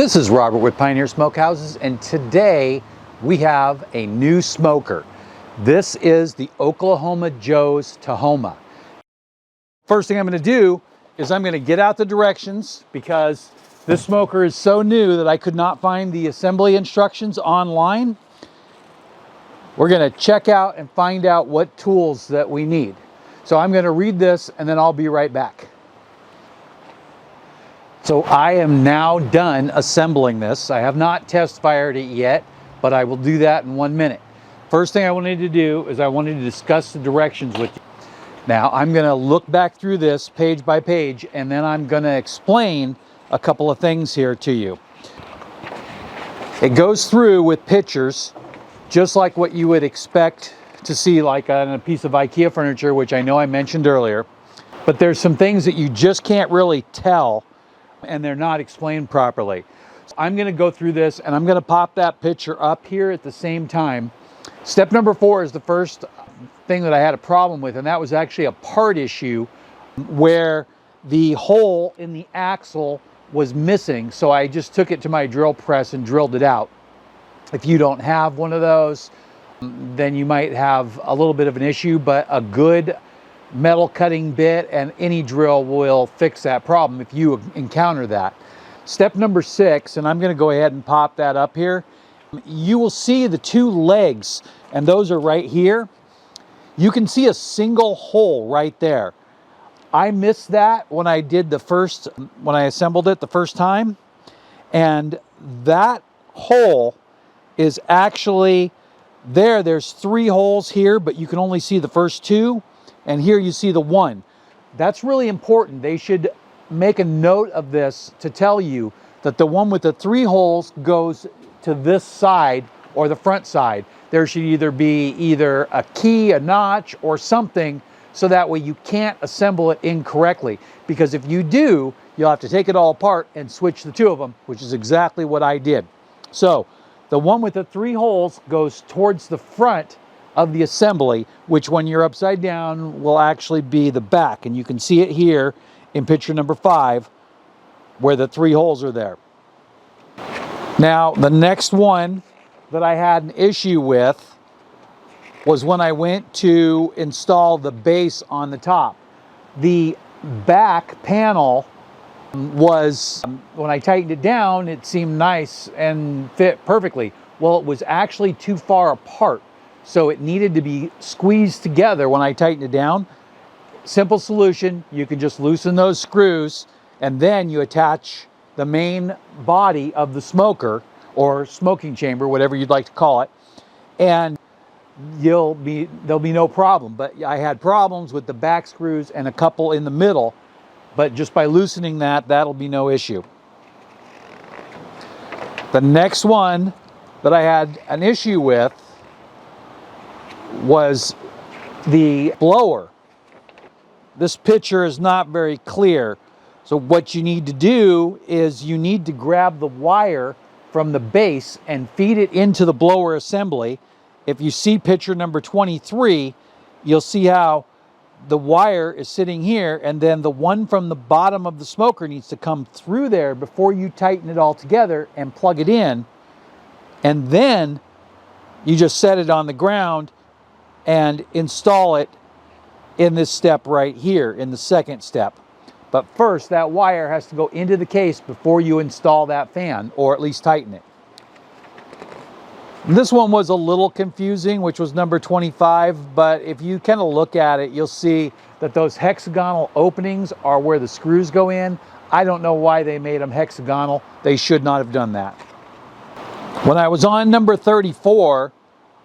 This is Robert with Pioneer Smokehouses, and today we have a new smoker. This is the Oklahoma Joe Tahoma. First thing I'm going to do is I'm going to get out the directions, because this smoker is so new that I could not find the assembly instructions online. We're going to check out and find out what tools that we need. So I'm going to read this and then I'll be right back. So I am now done assembling this. I have not test fired it yet, but I will do that in 1 minute. First thing I wanted to do is I wanted to discuss the directions with you. Now I'm going to look back through this page by page, and then I'm going to explain a couple of things here to you. It goes through with pictures, just like what you would expect to see like on a piece of IKEA furniture, which I know I mentioned earlier. But there's some things that you just can't really tell, and they're not explained properly. So I'm going to go through this, and I'm going to pop that picture up here at the same time. Step number 4 is the first thing that I had a problem with, and that was actually a part issue where the hole in the axle was missing. So I just took it to my drill press and drilled it out. If you don't have one of those, then you might have a little bit of an issue, but a good metal cutting bit and any drill will fix that problem if you encounter that. Step number 6, and I'm going to go ahead and pop that up here. You will see the 2 legs, and those are right here. You can see a single hole right there. I missed that when I did when I assembled it the first time, and that hole is actually there. There's 3 holes here, but you can only see the first 2. And here you see the 1. That's really important. They should make a note of this to tell you that the one with the 3 holes goes to this side or the front side. There should either be a key, a notch, or something, so that way you can't assemble it incorrectly. Because if you do, you'll have to take it all apart and switch the 2 of them, which is exactly what I did. So the one with the 3 holes goes towards the front of the assembly, which when you're upside down will actually be the back. And you can see it here in picture number 5 where the 3 holes are there. Now the next one that I had an issue with was when I went to install the base on the top. The back panel was, when I tightened it down, it seemed nice and fit perfectly. Well, it was actually too far apart, so it needed to be squeezed together when I tightened it down. Simple solution, you can just loosen those screws, and then you attach the main body of the smoker or smoking chamber, whatever you'd like to call it, and there'll be no problem. But I had problems with the back screws and a couple in the middle, but just by loosening that'll be no issue. The next one that I had an issue with was the blower. This picture is not very clear. So what you need to do is you need to grab the wire from the base and feed it into the blower assembly. If you see picture number 23, you'll see how the wire is sitting here, and then the one from the bottom of the smoker needs to come through there before you tighten it all together and plug it in. And then you just set it on the ground and install it in this step right here, in the second step. But first, that wire has to go into the case before you install that fan, or at least tighten it. This one was a little confusing, which was number 25, but if you kind of look at it, you'll see that those hexagonal openings are where the screws go in. I don't know why they made them hexagonal. They should not have done that. When I was on number 34,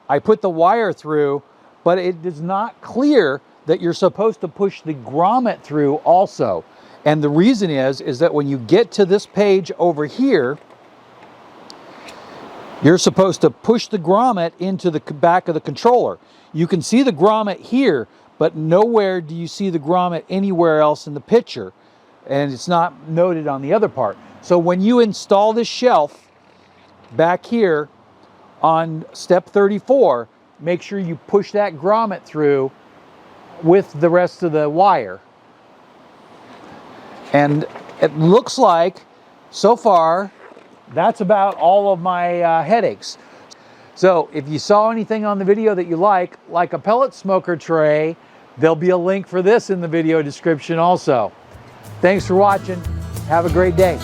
I put the wire through, but it is not clear that you're supposed to push the grommet through also. And the reason is that when you get to this page over here, you're supposed to push the grommet into the back of the controller. You can see the grommet here, but nowhere do you see the grommet anywhere else in the picture. And it's not noted on the other part. So when you install this shelf back here on step 34, make sure you push that grommet through with the rest of the wire. And it looks like, so far, that's about all of my headaches. So if you saw anything on the video that you like a pellet smoker tray, there'll be a link for this in the video description also. Thanks for watching. Have a great day.